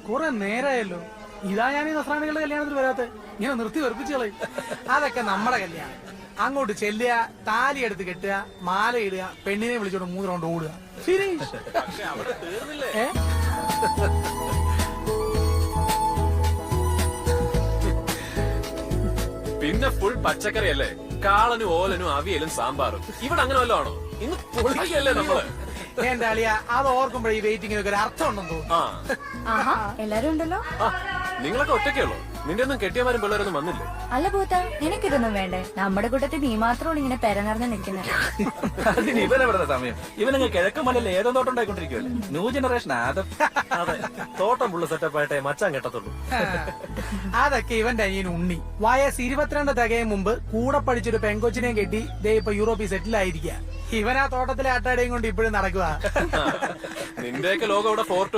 കുറെ നേരായല്ലോ. ഇതാ ഞാൻ ഈ നസ്രാണികളുടെ കല്യാണത്തിന് വരാത്തെ. ഇങ്ങനെ നിർത്തി വെറുപ്പിച്ചുകളെ. അതൊക്കെ നമ്മുടെ കല്യാണം. അങ്ങോട്ട് ചെല്ലുക, താലി എടുത്ത് കെട്ടുക, മാല ഇടുക, പെണ്ണിനെ വിളിച്ചോണ്ട് 3 റൗണ്ട് ഓടുക. ശരി. പിന്നെ ഫുൾ പച്ചക്കറി അല്ലേ? കാളനും ഓലനും അവിയലും സാമ്പാറും. ഇവിടെ അങ്ങനെ വല്ലതും ആണോ? ഇന്ന് പൊളിക്കല്ലേ നമ്മള്? എന്റെ അളിയ അത് ഓർക്കുമ്പോഴേ ഈ വെയിറ്റിങ്ങിനൊക്കെ ഒരു അർത്ഥം ഉണ്ടെന്ന് തോന്നുന്നു. എല്ലാരും ഉണ്ടല്ലോ. നിങ്ങളൊക്കെ ഒറ്റയ്ക്കുള്ളൂ. നിന്റെ ഒന്നും കെട്ടിയമാരും പിള്ളേരൊന്നും വന്നില്ലേ? അല്ല പൂത്ത, നിനക്കിതൊന്നും വേണ്ടേ? നമ്മുടെ കൂട്ടത്തിൽ നീ മാത്രമാണ് ഇങ്ങനെ പെരനിറഞ്ഞ് നിൽക്കുന്നത്. അതിന് ഇവനെവിടെ സമയം? ഇവനങ്ങ് കിഴക്കൻ മലയിൽ ഏതോ തോട്ടം ഉണ്ടായിക്കൊണ്ടിരിക്കുവല്ലേ. New generation Adam. അതെ, തോട്ടം പുള്ള സെറ്റപ്പ് ആയിട്ടേ മച്ചാൻ കെട്ടത്തുള്ളൂ. അതൊക്കെ ഇവന്റെ അനിയൻ ഉണ്ണി വയസ്സ് 22 തികയും മുമ്പ് കൂടെ പഠിച്ചൊരു പെങ്കൊച്ചിനെയും കെട്ടി ദേ ഇപ്പൊ യൂറോപ്പിൽ സെറ്റിൽ ആയിരിക്കുക. ഇവൻ ആ തോട്ടത്തിലെ അട്ടാടയും കൊണ്ട് ഇപ്പോഴും നടക്കുക. നിന്റെയൊക്കെ ലോകം ഇവിടെ ഫോർട്ട്